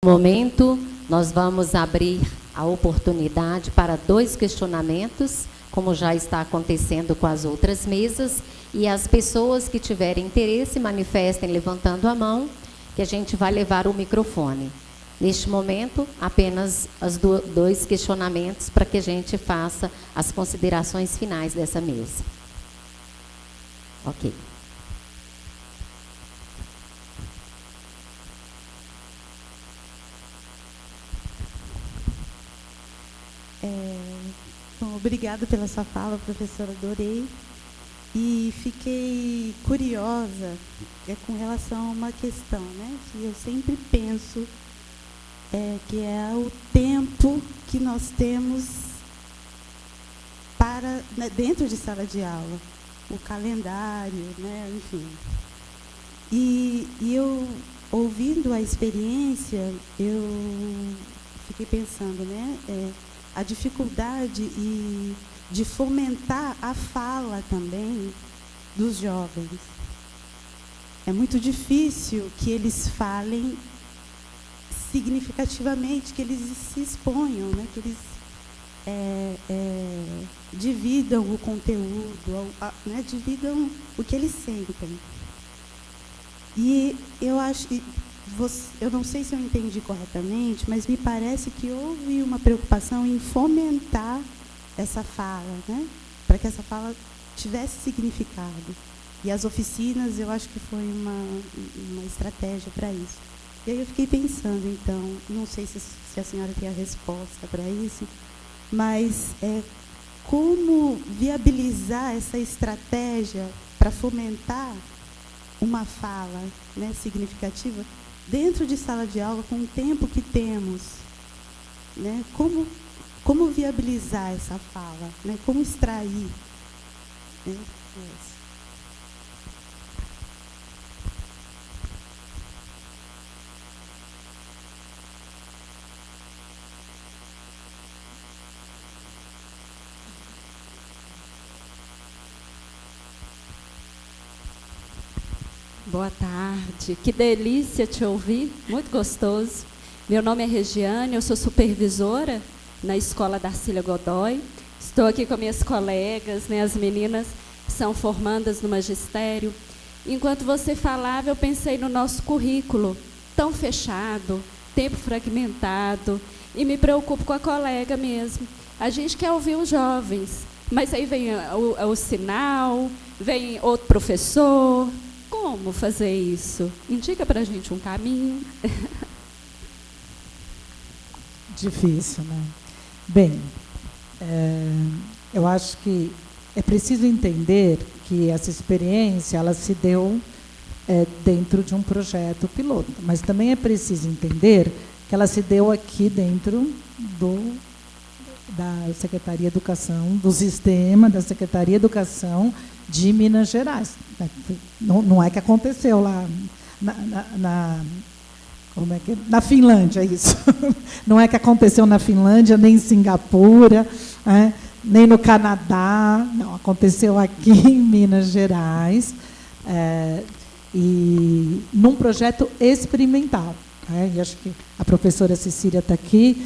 No momento, nós vamos abrir a oportunidade para 2 questionamentos, como já está acontecendo com as outras mesas, e as pessoas que tiverem interesse manifestem levantando a mão, que a gente vai levar o microfone. Neste momento, apenas os 2 questionamentos para que a gente faça as considerações finais dessa mesa. Ok. Bom, obrigada pela sua fala, professora, adorei. E fiquei curiosa com relação a uma questão, né, que eu sempre penso, que é o tempo que nós temos para, né, dentro de sala de aula, o calendário, né, enfim. E eu, ouvindo a experiência, eu fiquei pensando, né, a dificuldade de fomentar a fala também dos jovens. É muito difícil que eles falem significativamente, que eles se exponham, né, que eles dividam o conteúdo, né, dividam o que eles sentem. E eu acho... eu não sei se eu entendi corretamente, mas me parece que houve uma preocupação em fomentar essa fala, né? Para que essa fala tivesse significado. E as oficinas, eu acho que foi uma estratégia para isso. E aí eu fiquei pensando, então, não sei se a senhora tem a resposta para isso, mas como viabilizar essa estratégia para fomentar uma fala, né, significativa dentro de sala de aula, com o tempo que temos, né? Como viabilizar essa fala, né? Como extrair, né? Boa tarde, que delícia te ouvir, muito gostoso. Meu nome é Regiane, eu sou supervisora na Escola Darcília Godoy. Estou aqui com minhas colegas, né, as meninas são formandas no magistério. Enquanto você falava, eu pensei no nosso currículo, tão fechado, tempo fragmentado, e me preocupo com a colega mesmo. A gente quer ouvir os jovens, mas aí vem o sinal, vem outro professor. Como fazer isso? Indica para a gente um caminho. Difícil, né? Bem, eu acho que é preciso entender que essa experiência ela se deu dentro de um projeto piloto, mas também é preciso entender que ela se deu aqui dentro da Secretaria de Educação, do sistema da Secretaria de Educação de Minas Gerais. Não é que aconteceu lá na Finlândia, isso. Não é que aconteceu na Finlândia, nem em Singapura, nem no Canadá. Não, aconteceu aqui em Minas Gerais, e num projeto experimental. E acho que a professora Cecília está aqui,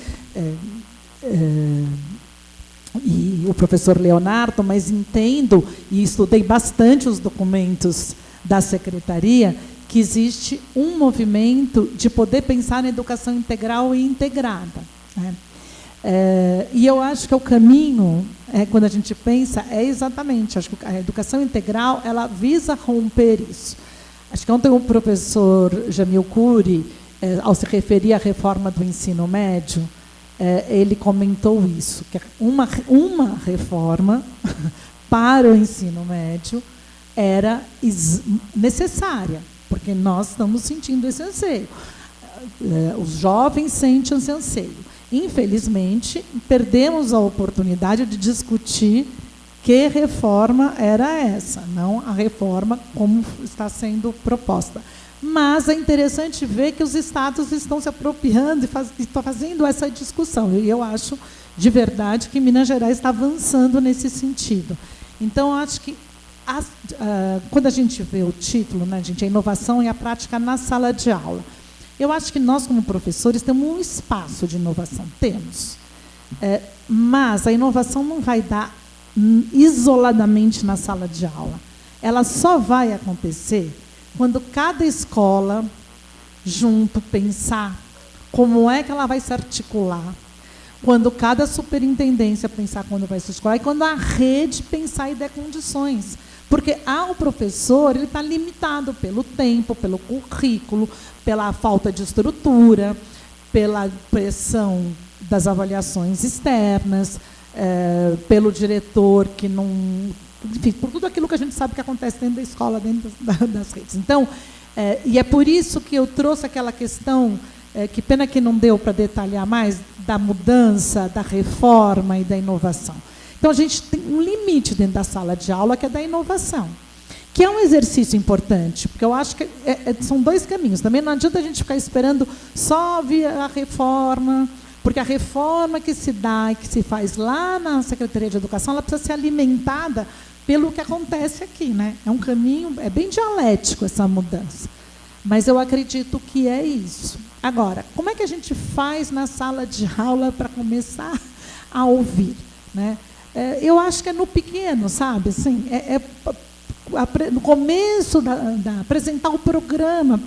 e o professor Leonardo, mas entendo e estudei bastante os documentos da secretaria, que existe um movimento de poder pensar na educação integral e integrada, né? E eu acho que o caminho, quando a gente pensa, exatamente, acho que a educação integral ela visa romper isso. Acho que ontem o professor Jamil Cury, ao se referir à reforma do ensino médio, ele comentou isso, que uma reforma para o ensino médio era necessária, porque nós estamos sentindo esse anseio. Os jovens sentem esse anseio. Infelizmente, perdemos a oportunidade de discutir que reforma era essa, não a reforma como está sendo proposta. Mas é interessante ver que os estados estão se apropriando e estão fazendo essa discussão. E eu acho, de verdade, que Minas Gerais está avançando nesse sentido. Então, acho que quando a gente vê o título, né, gente, a inovação e a prática na sala de aula, Eu acho que nós, como professores, temos um espaço de inovação. Temos. Mas a inovação não vai dar isoladamente na sala de aula. Ela só vai acontecer quando cada escola, junto, pensar como é que ela vai se articular, quando cada superintendência pensar quando vai se articular, e quando a rede pensar e der condições. Porque o professor ele está limitado pelo tempo, pelo currículo, pela falta de estrutura, pela pressão das avaliações externas, pelo diretor que não... Enfim, por tudo aquilo que a gente sabe que acontece dentro da escola, dentro das redes. Então, e é por isso que eu trouxe aquela questão, que pena que não deu para detalhar mais, da mudança, da reforma e da inovação. Então, a gente tem um limite dentro da sala de aula, que é da inovação, que é um exercício importante, porque eu acho que são dois caminhos. Também não adianta a gente ficar esperando só vir a reforma, porque a reforma que se dá e que se faz lá na Secretaria de Educação, ela precisa ser alimentada pelo que acontece aqui, né? É um caminho, é bem dialético essa mudança. Mas eu acredito que é isso. Agora, como é que a gente faz na sala de aula para começar a ouvir, né? Eu acho que é no pequeno, sabe? Assim, no começo da apresentar o programa.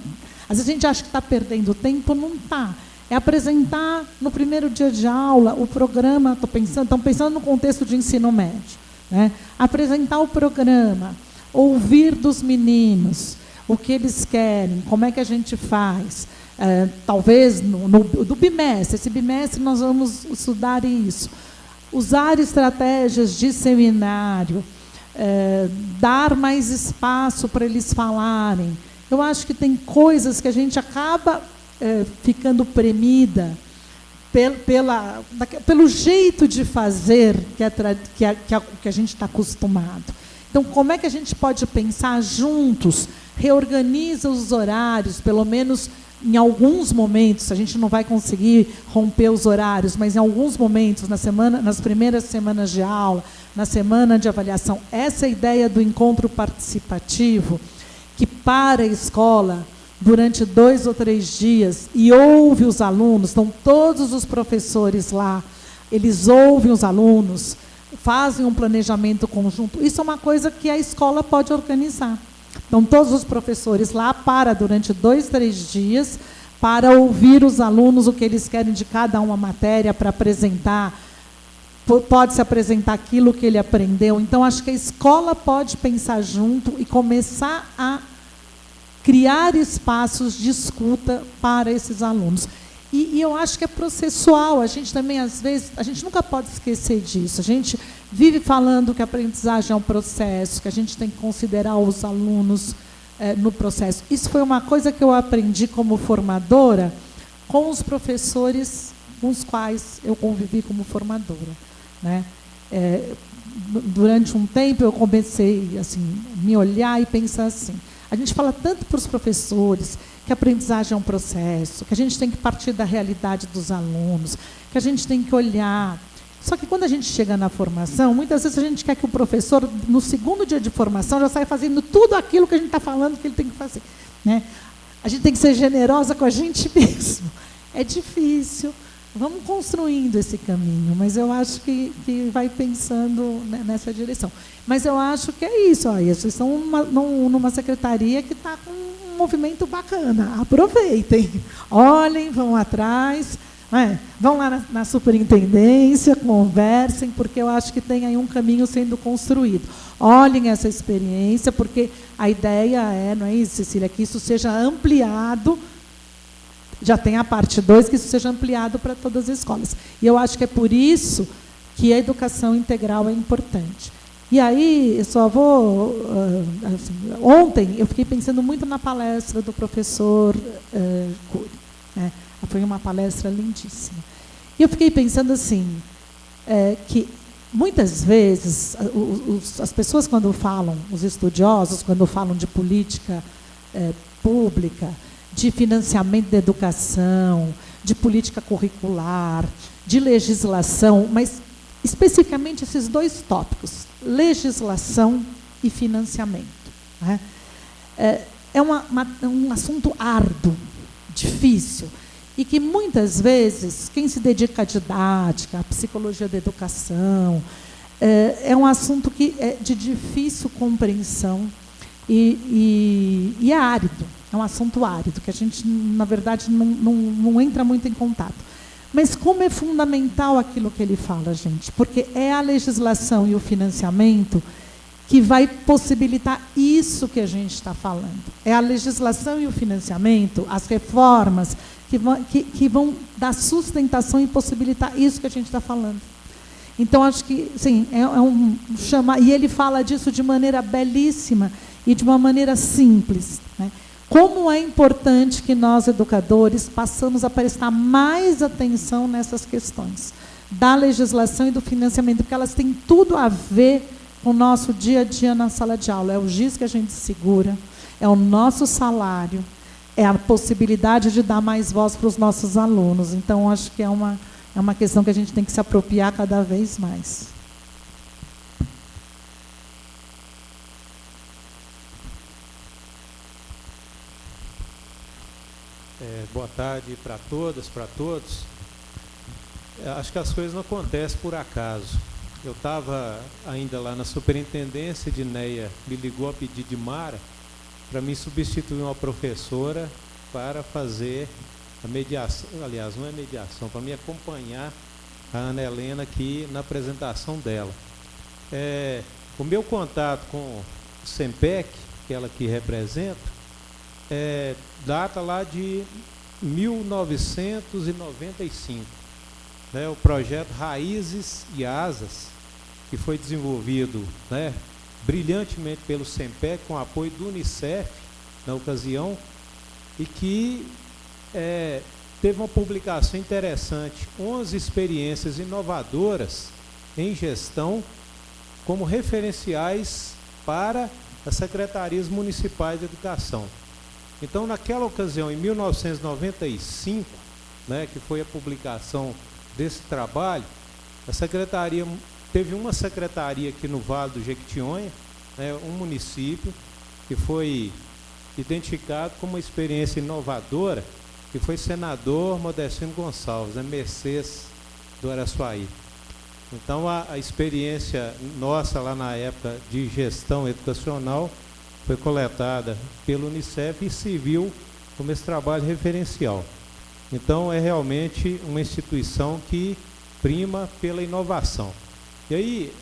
Às vezes a gente acha que está perdendo tempo, não está. É apresentar no primeiro dia de aula o programa, estão pensando no contexto de ensino médio, né? Apresentar o programa, ouvir dos meninos o que eles querem, como é que a gente faz. Talvez do bimestre, esse bimestre nós vamos estudar isso. Usar estratégias de seminário, dar mais espaço para eles falarem. Eu acho que tem coisas que a gente acaba ficando premida pelo jeito de fazer que a gente está acostumado. Então, como é que a gente pode pensar juntos, reorganiza os horários, pelo menos em alguns momentos, a gente não vai conseguir romper os horários, mas em alguns momentos, nas primeiras semanas de aula, na semana de avaliação, essa ideia do encontro participativo, que para a escola durante 2 ou 3 dias e ouve os alunos, estão todos os professores lá, eles ouvem os alunos, fazem um planejamento conjunto. Isso é uma coisa que a escola pode organizar. Então, todos os professores lá durante 2, 3 dias, para ouvir os alunos, o que eles querem de cada uma matéria, para apresentar, pode-se apresentar aquilo que ele aprendeu. Então, acho que a escola pode pensar junto e começar a criar espaços de escuta para esses alunos. E eu acho que é processual, a gente também, às vezes, a gente nunca pode esquecer disso. A gente vive falando que a aprendizagem é um processo, que a gente tem que considerar os alunos no processo. Isso foi uma coisa que eu aprendi como formadora com os professores com os quais eu convivi como formadora, né? Durante um tempo, eu comecei assim, me olhar e pensar assim, a gente fala tanto para os professores que a aprendizagem é um processo, que a gente tem que partir da realidade dos alunos, que a gente tem que olhar. Só que quando a gente chega na formação, muitas vezes a gente quer que o professor, no segundo dia de formação, já saia fazendo tudo aquilo que a gente está falando que ele tem que fazer, né? A gente tem que ser generosa com a gente mesmo. É difícil. Vamos construindo esse caminho, mas eu acho que vai pensando nessa direção. Mas eu acho que é isso. Olha, vocês estão numa secretaria que está com um movimento bacana. Aproveitem. Olhem, vão atrás. Vão lá na superintendência, conversem, porque eu acho que tem aí um caminho sendo construído. Olhem essa experiência, porque a ideia não é isso, Cecília, que isso seja ampliado. Já tem a parte 2, que isso seja ampliado para todas as escolas. E eu acho que é por isso que a educação integral é importante. E aí, eu só vou... ontem, eu fiquei pensando muito na palestra do professor Cury, né? Foi uma palestra lindíssima. E eu fiquei pensando assim, que muitas vezes as pessoas quando falam, os estudiosos, quando falam de política pública, de financiamento da educação, de política curricular, de legislação, mas especificamente esses 2 tópicos, legislação e financiamento, né? É um assunto árduo difícil, e que muitas vezes quem se dedica à didática, à psicologia da educação, é um assunto que é de difícil compreensão e é árido, é um assunto árido, que a gente, na verdade, não entra muito em contato. Mas como é fundamental aquilo que ele fala, gente, porque é a legislação e o financiamento que vai possibilitar isso que a gente está falando. É a legislação e o financiamento, as reformas, que vão dar sustentação e possibilitar isso que a gente está falando. Então, acho que, sim, e ele fala disso de maneira belíssima e de uma maneira simples, né? Como é importante que nós, educadores, passamos a prestar mais atenção nessas questões da legislação e do financiamento, porque elas têm tudo a ver com o nosso dia a dia na sala de aula. É o giz que a gente segura, é o nosso salário, é a possibilidade de dar mais voz para os nossos alunos. Então, acho que é uma questão que a gente tem que se apropriar cada vez mais. Boa tarde para todas, para todos. Acho que as coisas não acontecem por acaso. Eu estava ainda lá na superintendência, de Neia me ligou a pedido de Mara para me substituir uma professora para fazer a mediação, aliás, não é mediação, para me acompanhar a Ana Helena aqui na apresentação dela. O meu contato com o SEMPEC, que ela aqui representa, data lá de 1995, né, o projeto Raízes e Asas, que foi desenvolvido, né, brilhantemente pelo SEMPEC, com apoio do Unicef, na ocasião, e que teve uma publicação interessante, 11 experiências inovadoras em gestão como referenciais para as secretarias municipais de educação. Então, naquela ocasião, em 1995, né, que foi a publicação desse trabalho, a secretaria teve uma secretaria aqui no Vale do Jequitinhonha, né, um município que foi identificado como uma experiência inovadora, que foi senador Modestino Gonçalves, né, Mercês do Araçuaí. Então, a experiência nossa lá na época de gestão educacional foi coletada pelo Unicef e serviu como esse trabalho referencial. Então, é realmente uma instituição que prima pela inovação. E aí,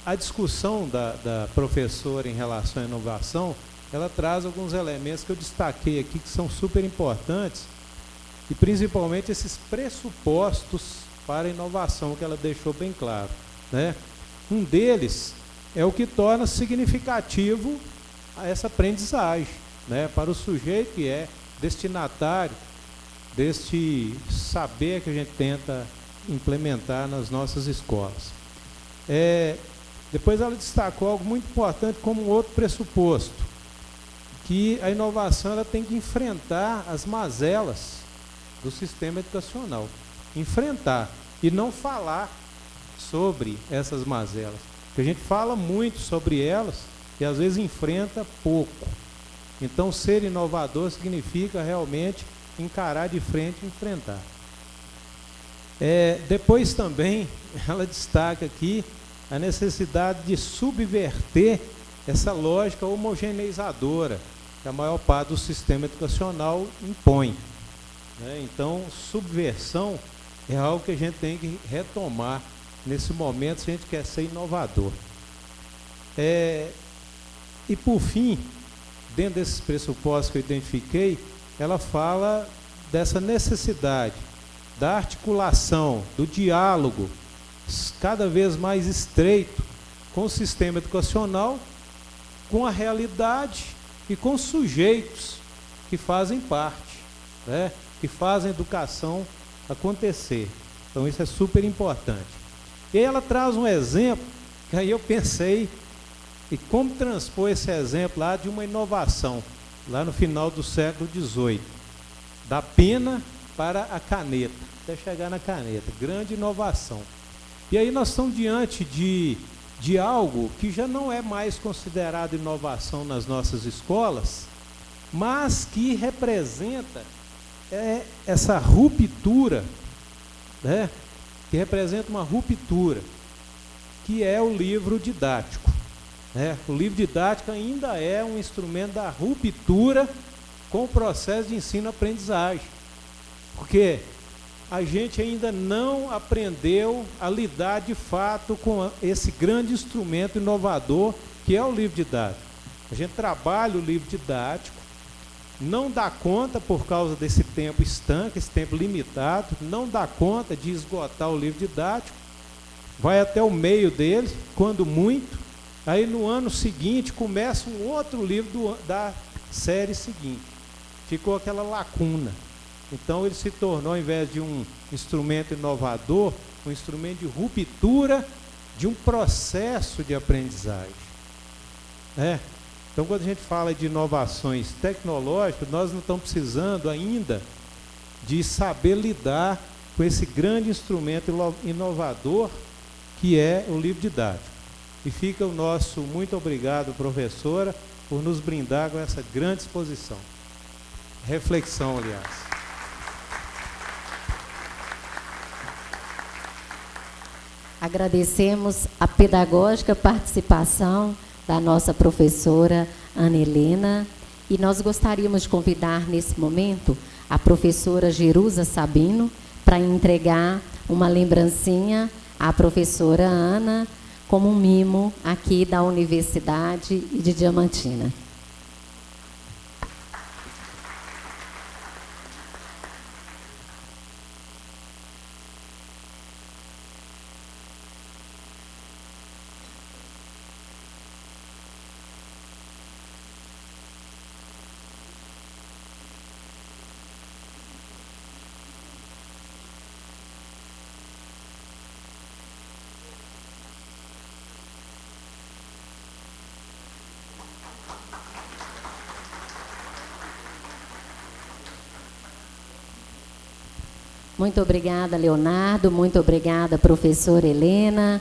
a discussão da professora em relação à inovação, ela traz alguns elementos que eu destaquei aqui, que são super importantes, e principalmente esses pressupostos para a inovação, que ela deixou bem claro, né? Um deles é o que torna significativo essa aprendizagem, né, para o sujeito que é destinatário deste saber que a gente tenta implementar nas nossas escolas. Depois ela destacou algo muito importante como um outro pressuposto, que a inovação ela tem que enfrentar as mazelas do sistema educacional. Enfrentar e não falar sobre essas mazelas. Porque a gente fala muito sobre elas e às vezes enfrenta pouco. Então, ser inovador significa realmente encarar de frente e enfrentar. Depois também, ela destaca aqui a necessidade de subverter essa lógica homogeneizadora que a maior parte do sistema educacional impõe, né? Então, subversão é algo que a gente tem que retomar nesse momento se a gente quer ser inovador. E, por fim, dentro desses pressupostos que eu identifiquei, ela fala dessa necessidade da articulação, do diálogo cada vez mais estreito com o sistema educacional, com a realidade e com os sujeitos que fazem parte, né, que fazem a educação acontecer. Então, isso é super importante. E aí ela traz um exemplo, que aí eu pensei e como transpor esse exemplo lá de uma inovação, lá no final do século XVIII, da pena para a caneta, até chegar na caneta, grande inovação. E aí nós estamos diante de algo que já não é mais considerado inovação nas nossas escolas, mas que representa é essa ruptura, né, que representa uma ruptura, que é o livro didático. Né? O livro didático ainda é um instrumento da ruptura com o processo de ensino-aprendizagem, porque a gente ainda não aprendeu a lidar de fato com esse grande instrumento inovador que é o livro didático. A gente trabalha o livro didático, não dá conta por causa desse tempo estanque, esse tempo limitado, não dá conta de esgotar o livro didático, vai até o meio dele, quando muito, aí no ano seguinte começa um outro livro da série seguinte. Ficou aquela lacuna. Então ele se tornou, ao invés de um instrumento inovador, um instrumento de ruptura de um processo de aprendizagem. Então, quando a gente fala de inovações tecnológicas, nós não estamos precisando ainda de saber lidar com esse grande instrumento inovador que é o livro didático. E fica o nosso muito obrigado, professora, por nos brindar com essa grande exposição. Reflexão, aliás. Agradecemos a pedagógica participação da nossa professora Ana Helena, e nós gostaríamos de convidar nesse momento a professora Jerusa Sabino para entregar uma lembrancinha à professora Ana como um mimo aqui da Universidade de Diamantina. Muito obrigada, Leonardo. Muito obrigada, professora Helena.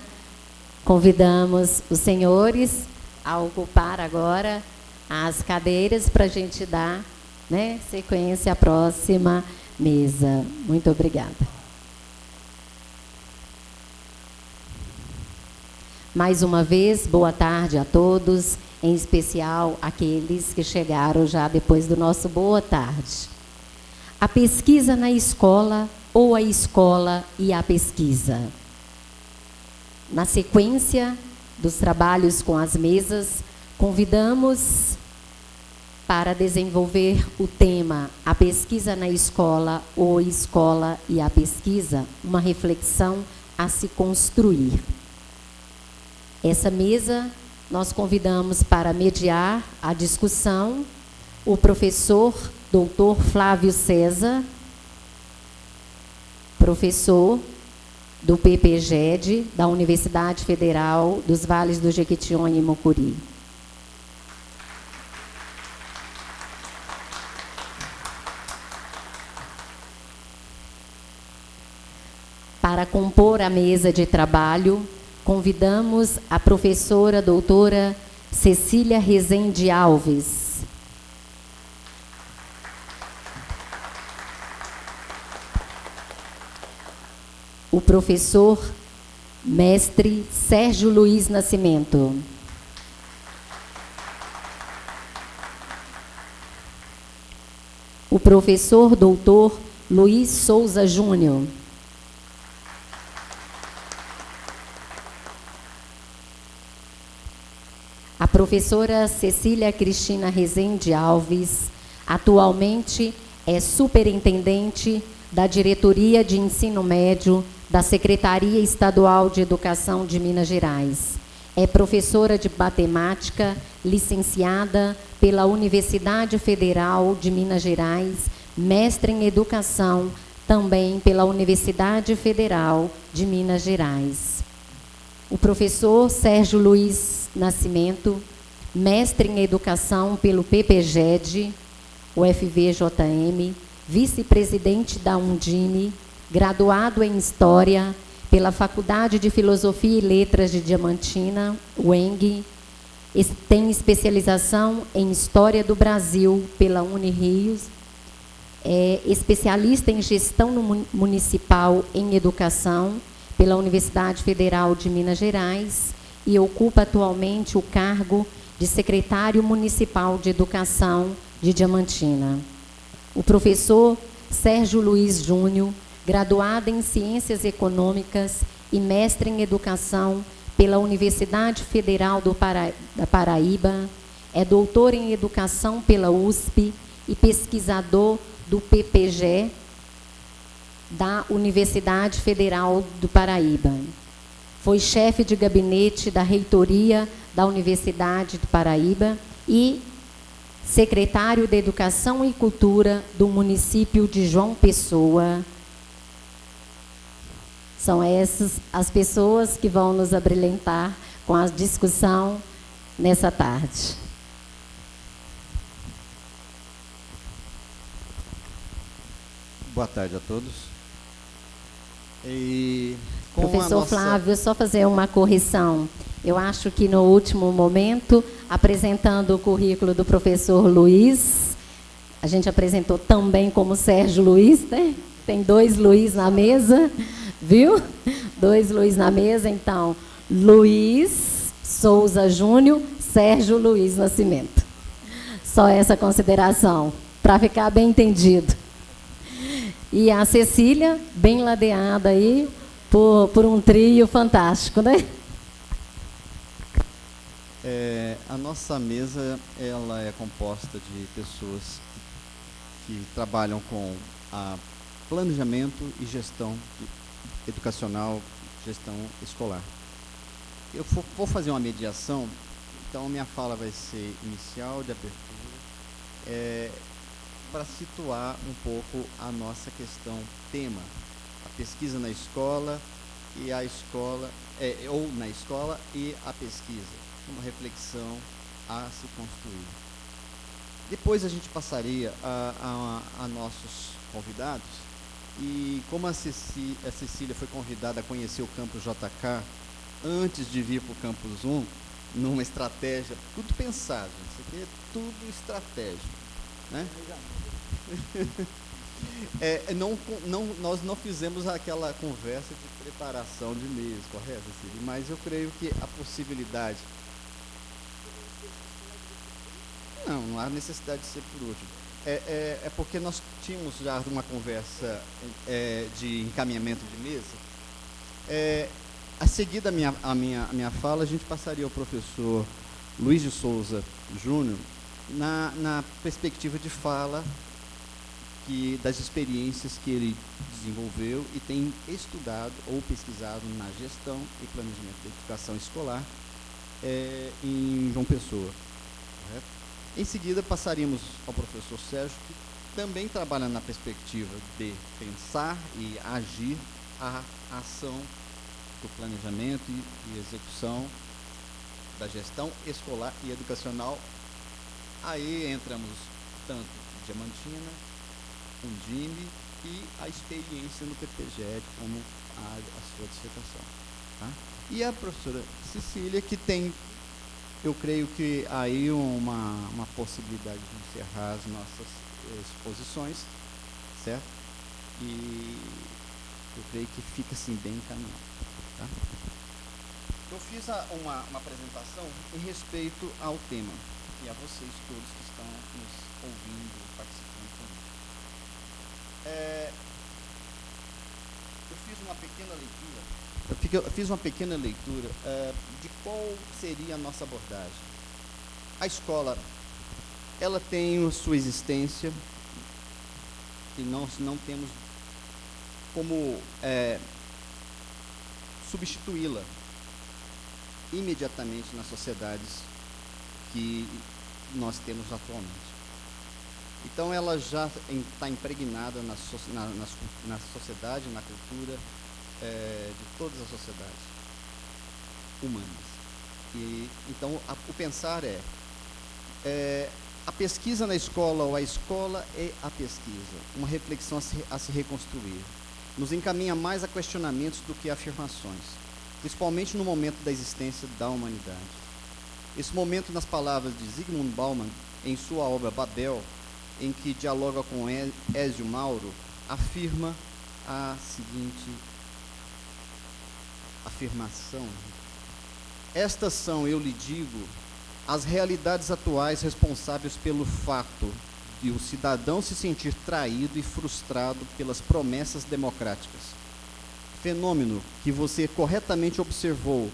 Convidamos os senhores a ocupar agora as cadeiras para a gente dar, né, sequência à próxima mesa. Muito obrigada. Mais uma vez, boa tarde a todos, em especial aqueles que chegaram já depois do nosso boa tarde. A pesquisa na escola ou a escola e a pesquisa? Na sequência dos trabalhos com as mesas, convidamos para desenvolver o tema A pesquisa na escola ou escola e a pesquisa, uma reflexão a se construir. Essa mesa nós convidamos para mediar a discussão o professor Dr. Flávio César, professor do PPGED, da Universidade Federal dos Vales do Jequitinhonha e Mucuri. Para compor a mesa de trabalho, convidamos a professora doutora Cecília Rezende Alves, o professor mestre Sérgio Luiz Nascimento, o professor doutor Luiz Souza Júnior, a professora Cecília Cristina Rezende Alves, atualmente é superintendente da Diretoria de Ensino Médio da Secretaria Estadual de Educação de Minas Gerais. É professora de matemática, licenciada pela Universidade Federal de Minas Gerais, mestre em educação, também pela Universidade Federal de Minas Gerais. O professor Sérgio Luiz Nascimento, mestre em educação pelo PPGED, UFVJM, vice-presidente da Undime, graduado em História pela Faculdade de Filosofia e Letras de Diamantina, UENG, tem especialização em História do Brasil pela Unirios, É especialista em gestão municipal em educação pela Universidade Federal de Minas Gerais e ocupa atualmente o cargo de secretário municipal de educação de Diamantina. O professor Sérgio Luiz Júnior, graduado em Ciências Econômicas e mestre em Educação pela Universidade Federal da Paraíba, é doutor em Educação pela USP e pesquisador do PPG da Universidade Federal do Paraíba. Foi chefe de gabinete da reitoria da Universidade do Paraíba e secretário de Educação e Cultura do município de João Pessoa. São essas as pessoas que vão nos abrilhantar com a discussão nessa tarde. Boa tarde a todos. Professor Flávio, só fazer uma correção. Eu acho que no último momento, apresentando o currículo do professor Luiz, a gente apresentou também como Sérgio Luiz, né? Tem 2 Luiz na mesa, viu? 2 Luiz na mesa, então, Luiz Souza Júnior, Sérgio Luiz Nascimento. Só essa consideração, para ficar bem entendido. E a Cecília, bem ladeada aí, por um trio fantástico, né? A nossa mesa, ela é composta de pessoas que trabalham com planejamento e gestão educacional, gestão escolar. Eu vou fazer uma mediação, então minha fala vai ser inicial, de abertura, para situar um pouco a nossa questão tema, a pesquisa na escola e a escola, ou na escola e a pesquisa, uma reflexão a se construir. Depois a gente passaria a nossos convidados, e como a Cecília foi convidada a conhecer o Campus JK antes de vir para o Campus 1, numa estratégia, tudo pensado, isso aqui é tudo estratégico, né? Nós não fizemos aquela conversa de preparação de mês, correto, Cecília? Mas eu creio que a possibilidade... Não há necessidade de ser por último. É porque nós tínhamos já uma conversa de encaminhamento de mesa. A seguir da minha fala, a gente passaria ao professor Luiz de Souza Júnior na perspectiva de fala das experiências que ele desenvolveu e tem estudado ou pesquisado na gestão e planejamento da educação escolar em João Pessoa. Correto? Em seguida, passaríamos ao professor Sérgio, que também trabalha na perspectiva de pensar e agir a ação do planejamento e execução da gestão escolar e educacional. Aí entramos tanto Diamantina, Undime e a experiência no PPG como a sua dissertação. Tá? E a professora Cecília, que tem, eu creio que aí uma possibilidade de encerrar as nossas exposições, certo? E eu creio que fica assim bem encaminhado. Tá? Eu fiz uma apresentação em respeito ao tema, e a vocês todos que estão nos ouvindo, participando comigo. Eu fiz uma pequena leitura de qual seria a nossa abordagem. A escola, ela tem sua existência e nós não temos como substituí-la imediatamente nas sociedades que nós temos atualmente. Então, ela já está impregnada na sociedade, na cultura de todas as sociedades humanas. E, então, o pensar a pesquisa na escola ou a escola é a pesquisa, uma reflexão a se reconstruir. Nos encaminha mais a questionamentos do que a afirmações, principalmente no momento da existência da humanidade. Esse momento, nas palavras de Zygmunt Bauman, em sua obra Babel, em que dialoga com Ézio Mauro, afirma a seguinte afirmação: estas são, eu lhe digo, as realidades atuais responsáveis pelo fato de o cidadão se sentir traído e frustrado pelas promessas democráticas. Fenômeno que você corretamente observou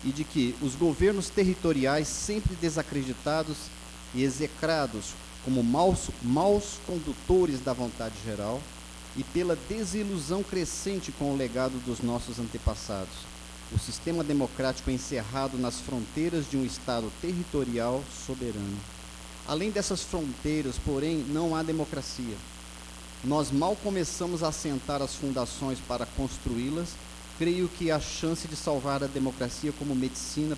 e de que os governos territoriais, sempre desacreditados e execrados como maus condutores da vontade geral, e pela desilusão crescente com o legado dos nossos antepassados. O sistema democrático é encerrado nas fronteiras de um Estado territorial soberano. Além dessas fronteiras, porém, não há democracia. Nós mal começamos a assentar as fundações para construí-las. Creio que a chance de salvar a democracia como medicina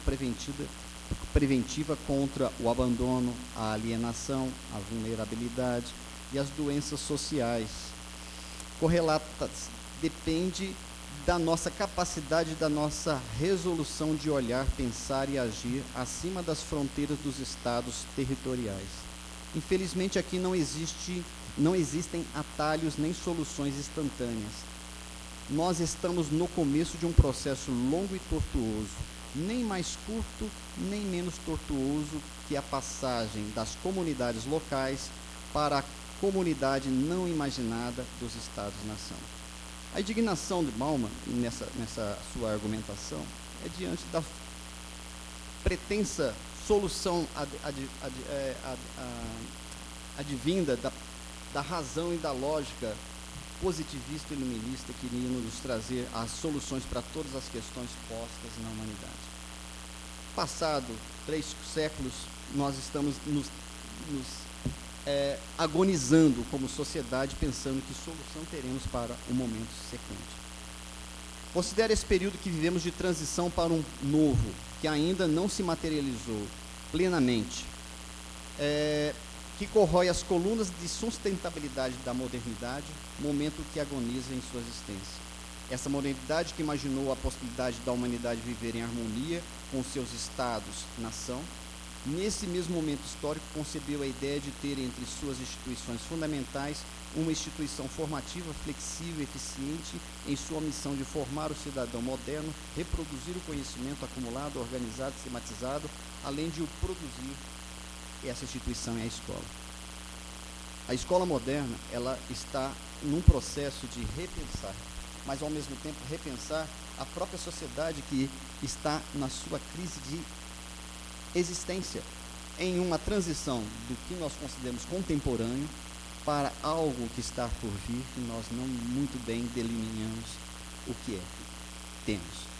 preventiva contra o abandono, a alienação, a vulnerabilidade e as doenças sociais correlatas depende da nossa capacidade, da nossa resolução de olhar, pensar e agir acima das fronteiras dos estados territoriais. Infelizmente, aqui não existem atalhos nem soluções instantâneas. Nós estamos no começo de um processo longo e tortuoso, nem mais curto, nem menos tortuoso que a passagem das comunidades locais para a comunidade não imaginada dos Estados-nação. A indignação de Bauman, nessa sua argumentação, é diante da pretensa solução advinda da razão e da lógica positivista e iluminista que iriam nos trazer as soluções para todas as questões postas na humanidade. Passado 3 séculos, nós estamos nos agonizando como sociedade, pensando que solução teremos para o momento sequente. Considere esse período que vivemos de transição para um novo, que ainda não se materializou plenamente, que corrói as colunas de sustentabilidade da modernidade, momento que agoniza em sua existência. Essa modernidade que imaginou a possibilidade da humanidade viver em harmonia com seus estados-nação, nesse mesmo momento histórico, concebeu a ideia de ter entre suas instituições fundamentais uma instituição formativa, flexível e eficiente em sua missão de formar o cidadão moderno, reproduzir o conhecimento acumulado, organizado, sistematizado, além de o produzir. Essa instituição é a escola. A escola moderna, ela está num processo de repensar, mas ao mesmo tempo repensar a própria sociedade que está na sua crise de existência, em uma transição do que nós consideramos contemporâneo para algo que está por vir, que nós não muito bem delineamos o que é que temos.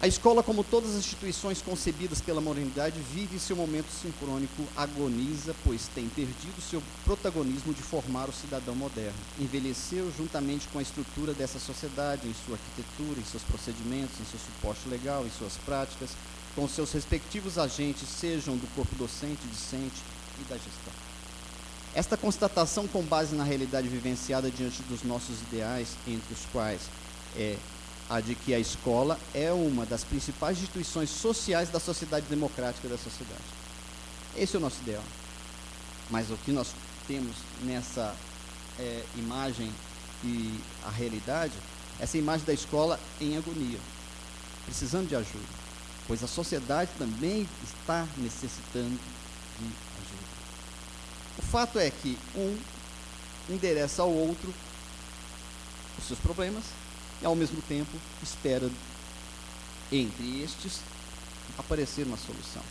A escola, como todas as instituições concebidas pela modernidade, vive seu momento sincrônico, agoniza, pois tem perdido seu protagonismo de formar o cidadão moderno. Envelheceu juntamente com a estrutura dessa sociedade, em sua arquitetura, em seus procedimentos, em seu suporte legal, em suas práticas, com seus respectivos agentes, sejam do corpo docente, discente e da gestão. Esta constatação, com base na realidade vivenciada diante dos nossos ideais, entre os quais a de que a escola é uma das principais instituições sociais da sociedade democrática da sociedade. Esse é o nosso ideal. Mas o que nós temos nessa imagem e a realidade, essa imagem da escola em agonia, precisando de ajuda, pois a sociedade também está necessitando de ajuda. O fato é que um endereça ao outro os seus problemas e, ao mesmo tempo, espera entre estes aparecer uma solução,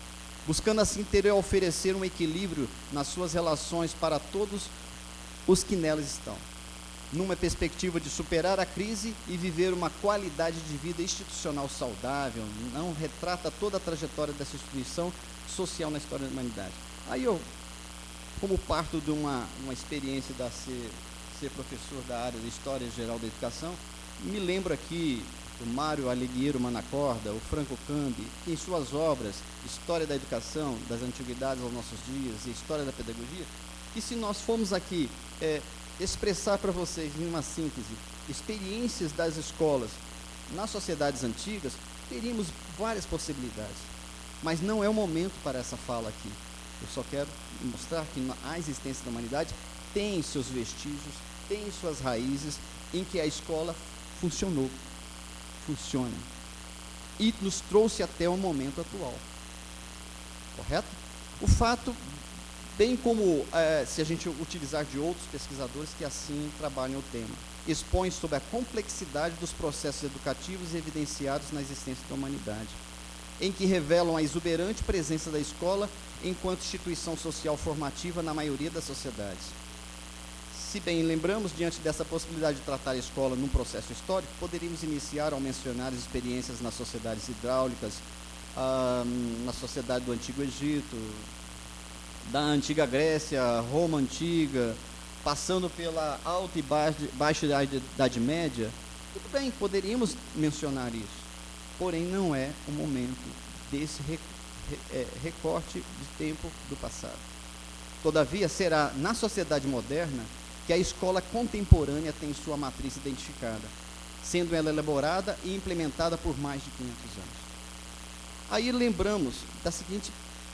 buscando assim ter a oferecer um equilíbrio nas suas relações para todos os que nelas estão, numa perspectiva de superar a crise e viver uma qualidade de vida institucional saudável. Não retrata toda a trajetória dessa instituição social na história da humanidade. Aí eu, como parto de uma experiência de ser professor da área de História Geral da Educação, me lembro aqui do Mário Alighiero Manacorda, o Franco Cambi, que em suas obras História da Educação, das Antiguidades aos Nossos Dias e História da Pedagogia, que se nós formos aqui expressar para vocês, em uma síntese, experiências das escolas nas sociedades antigas, teríamos várias possibilidades. Mas não é o momento para essa fala aqui. Eu só quero mostrar que a existência da humanidade tem seus vestígios, tem suas raízes, em que a escola funciona, e nos trouxe até o momento atual. Correto? O fato, bem como se a gente utilizar de outros pesquisadores que assim trabalham o tema, expõe sobre a complexidade dos processos educativos evidenciados na existência da humanidade, em que revelam a exuberante presença da escola enquanto instituição social formativa na maioria das sociedades. Se bem lembramos, diante dessa possibilidade de tratar a escola num processo histórico, poderíamos iniciar ao mencionar as experiências nas sociedades hidráulicas, na sociedade do Antigo Egito, da Antiga Grécia, Roma Antiga, passando pela Alta e Baixa Idade Média. Tudo bem, poderíamos mencionar isso, porém não é o momento desse recorte de tempo do passado. Todavia, será na sociedade moderna que a escola contemporânea tem sua matriz identificada, sendo ela elaborada e implementada por mais de 500 anos. Aí lembramos da seguinte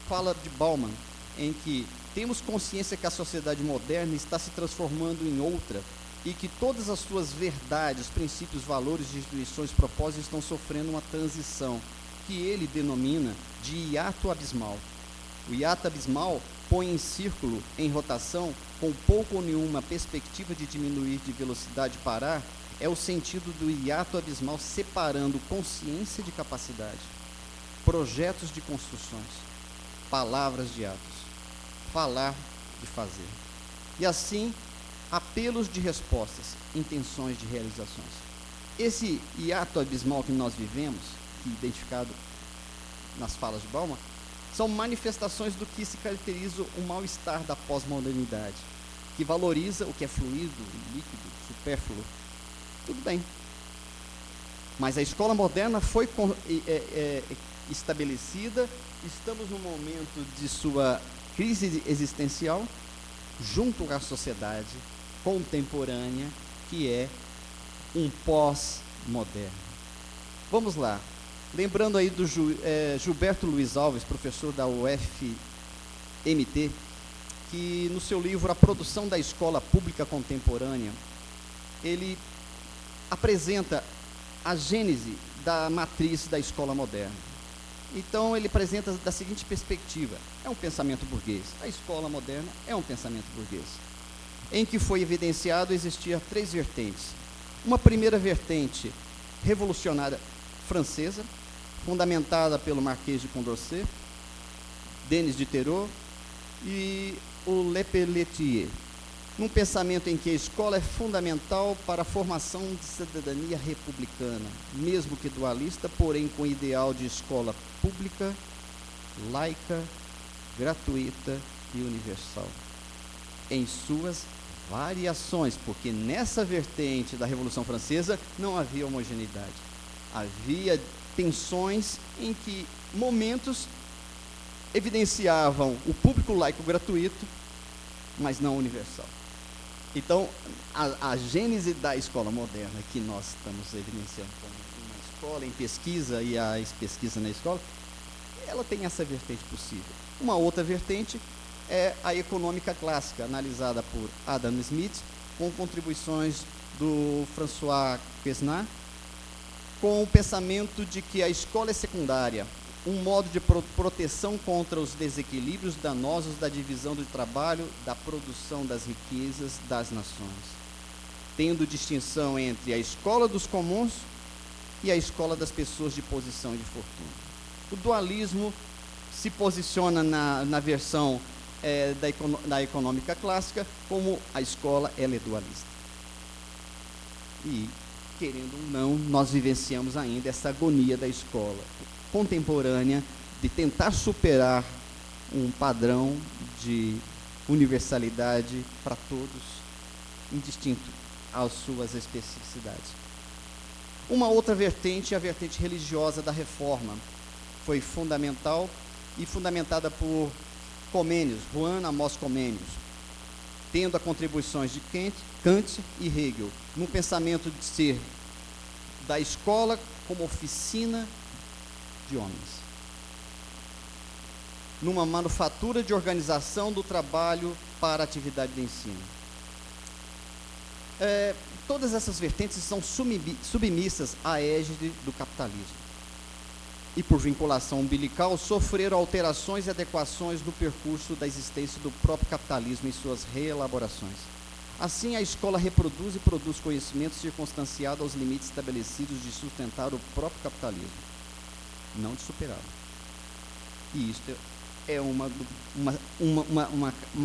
fala de Bauman, em que temos consciência que a sociedade moderna está se transformando em outra e que todas as suas verdades, princípios, valores, instituições, propósitos estão sofrendo uma transição que ele denomina de hiato abismal. O hiato abismal põe em círculo, em rotação, com pouco ou nenhuma perspectiva de diminuir de velocidade e parar, é o sentido do hiato abismal separando consciência de capacidade, projetos de construções, palavras de atos, falar de fazer. E assim, apelos de respostas, intenções de realizações. Esse hiato abismal que nós vivemos, que identificado nas falas de Bauman, são manifestações do que se caracteriza o mal-estar da pós-modernidade, que valoriza o que é fluido, líquido, supérfluo. Tudo bem. Mas a escola moderna foi estabelecida, estamos no momento de sua crise existencial, junto à sociedade contemporânea, que é um pós-moderno. Vamos lá. Lembrando aí do Gilberto Luiz Alves, professor da UFMT, que no seu livro A Produção da Escola Pública Contemporânea, ele apresenta a gênese da matriz da escola moderna. Então, ele apresenta da seguinte perspectiva: é um pensamento burguês. A escola moderna é um pensamento burguês, em que foi evidenciado existir 3 vertentes. Uma primeira vertente revolucionária francesa, fundamentada pelo Marquês de Condorcet, Denis Diderot e o Le Pelletier, num pensamento em que a escola é fundamental para a formação de cidadania republicana, mesmo que dualista, porém com ideal de escola pública, laica, gratuita e universal, em suas variações, porque nessa vertente da Revolução Francesa não havia homogeneidade, havia tensões em que momentos evidenciavam o público laico gratuito, mas não universal. Então, a gênese da escola moderna que nós estamos evidenciando como uma escola em pesquisa e a pesquisa na escola, ela tem essa vertente possível. Uma outra vertente é a econômica clássica, analisada por Adam Smith, com contribuições do François Quesnay, com o pensamento de que a escola é secundária, um modo de proteção contra os desequilíbrios danosos da divisão do trabalho, da produção das riquezas das nações, tendo distinção entre a escola dos comuns e a escola das pessoas de posição e de fortuna. O dualismo se posiciona na versão da econômica clássica como a escola ela é dualista. E, querendo ou não, nós vivenciamos ainda essa agonia da escola contemporânea de tentar superar um padrão de universalidade para todos, indistinto às suas especificidades. Uma outra vertente é a vertente religiosa da reforma. Foi fundamental e fundamentada por Comênios, Juan Amós Comênios, tendo a contribuições de Kant e Hegel, no pensamento de ser da escola como oficina de homens. numa manufatura de organização do trabalho para a atividade de ensino. Todas essas vertentes são submissas à égide do capitalismo. E, por vinculação umbilical, sofreram alterações e adequações no percurso da existência do próprio capitalismo em suas reelaborações. Assim, a escola reproduz e produz conhecimento circunstanciado aos limites estabelecidos de sustentar o próprio capitalismo, não de superá-lo. E isso é uma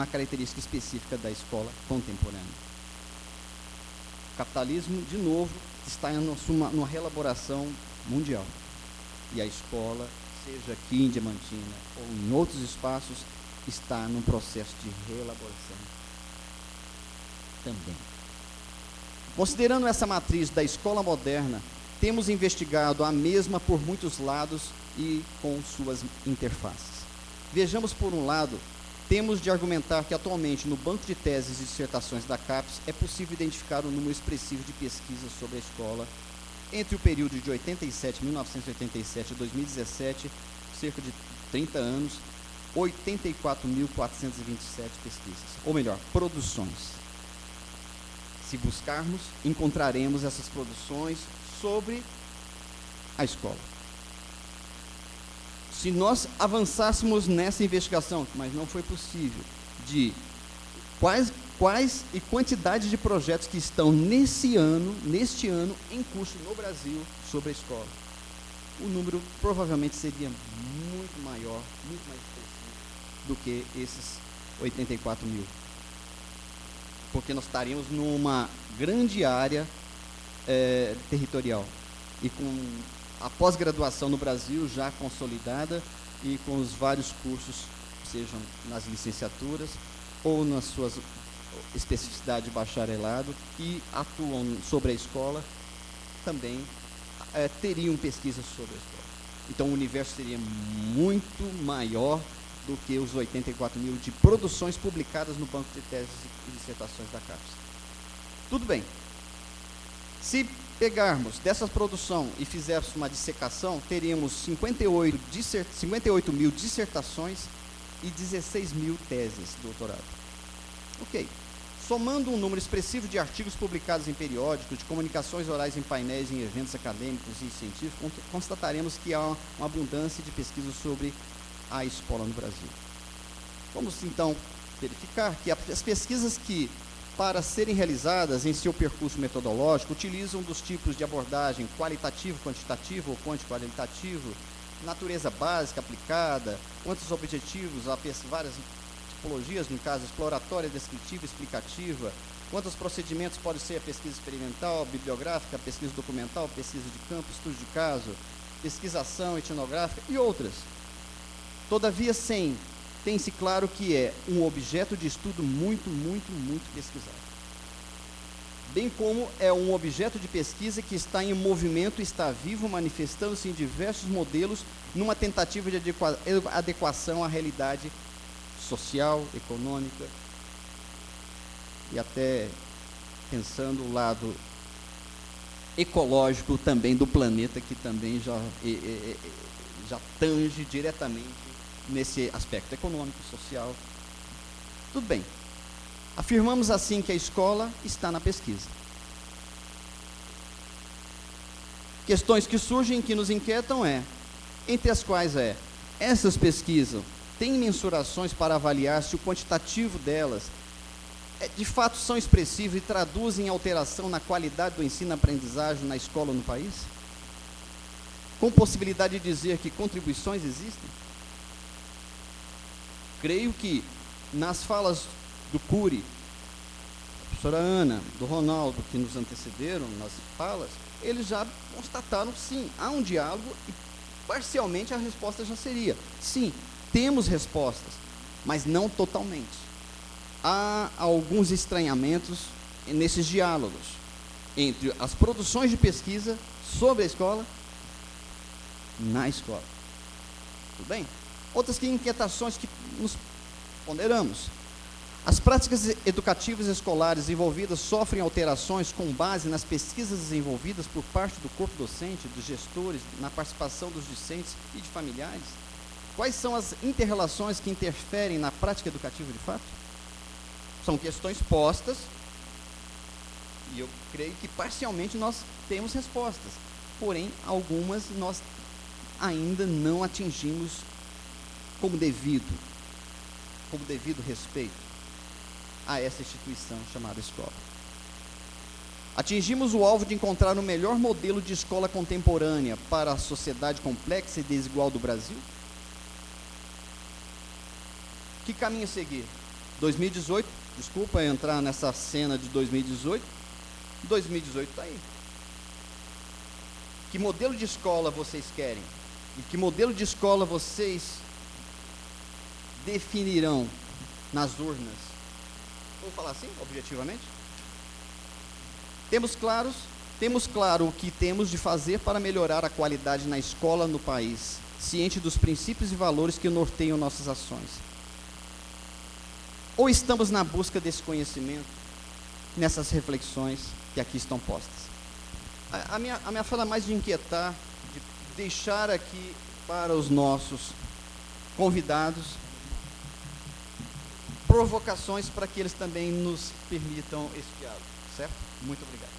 característica específica da escola contemporânea. O capitalismo, de novo, está numa reelaboração mundial. E a escola, seja aqui em Diamantina ou em outros espaços, está num processo de reelaboração também. Considerando essa matriz da escola moderna, temos investigado a mesma por muitos lados e com suas interfaces. Vejamos, por um lado, temos de argumentar que atualmente no banco de teses e dissertações da CAPES é possível identificar um número expressivo de pesquisas sobre a escola entre o período de 1987 e 2017, cerca de 30 anos, 84.427 pesquisas, ou melhor, produções. Se buscarmos, encontraremos essas produções sobre a escola. Se nós avançássemos nessa investigação, mas não foi possível, de quais e quantidade de projetos que estão neste ano, em curso no Brasil sobre a escola, o número provavelmente seria muito maior, muito mais expressivo do que esses 84 mil. Porque nós estaríamos numa grande área territorial e com a pós-graduação no Brasil já consolidada e com os vários cursos, sejam nas licenciaturas ou nas suas especificidade de bacharelado, e atuam sobre a escola, também teriam pesquisas sobre a escola. Então o universo seria muito maior do que os 84 mil de produções publicadas no banco de teses e dissertações da CAPES. Tudo bem. Se pegarmos dessa produção e fizéssemos uma dissecação, teríamos 58 mil dissertações e 16 mil teses de doutorado. Ok. Somando um número expressivo de artigos publicados em periódicos, de comunicações orais em painéis, em eventos acadêmicos e científicos, constataremos que há uma abundância de pesquisas sobre a escola no Brasil. Vamos, então, verificar que as pesquisas que, para serem realizadas em seu percurso metodológico, utilizam dos tipos de abordagem qualitativo, quantitativo ou quanti-qualitativo, natureza básica aplicada, quantos objetivos, várias tipologias, no caso, exploratória, descritiva, explicativa, quantos procedimentos pode ser a pesquisa experimental, bibliográfica, pesquisa documental, pesquisa de campo, estudo de caso, pesquisação etnográfica e outras. Todavia, tem-se claro que é um objeto de estudo muito pesquisado. Bem como é um objeto de pesquisa que está em movimento, está vivo, manifestando-se em diversos modelos, numa tentativa de adequação à realidade social, econômica, e até pensando o lado ecológico também do planeta, que também já tange diretamente nesse aspecto econômico, social. Tudo bem. Afirmamos assim que a escola está na pesquisa. Questões que surgem, que nos inquietam entre as quais essas pesquisas têm mensurações para avaliar se o quantitativo delas de fato são expressivos e traduzem alteração na qualidade do ensino-aprendizagem na escola no país? Com possibilidade de dizer que contribuições existem? Creio que nas falas do Cury, da professora Ana, do Ronaldo, que nos antecederam nas falas, eles já constataram, sim, há um diálogo e parcialmente a resposta já seria, sim, temos respostas, mas não totalmente. Há alguns estranhamentos nesses diálogos entre as produções de pesquisa sobre a escola, na escola. Tudo bem? Outras inquietações que nos ponderamos. As práticas educativas escolares envolvidas sofrem alterações com base nas pesquisas desenvolvidas por parte do corpo docente, dos gestores, na participação dos discentes e de familiares. Quais são as inter-relações que interferem na prática educativa de fato? São questões postas, e eu creio que parcialmente nós temos respostas, porém algumas nós ainda não atingimos como devido respeito a essa instituição chamada escola. Atingimos o alvo de encontrar o melhor modelo de escola contemporânea para a sociedade complexa e desigual do Brasil? Que caminho seguir? 2018, desculpa entrar nessa cena de 2018 está aí. Que modelo de escola vocês querem? E que modelo de escola vocês definirão nas urnas? Vou falar assim, objetivamente? Temos claro o que temos de fazer para melhorar a qualidade na escola no país, ciente dos princípios e valores que norteiam nossas ações. Ou estamos na busca desse conhecimento, nessas reflexões que aqui estão postas? A minha fala mais de inquietar, de deixar aqui para os nossos convidados provocações para que eles também nos permitam esse diálogo, certo? Muito obrigado.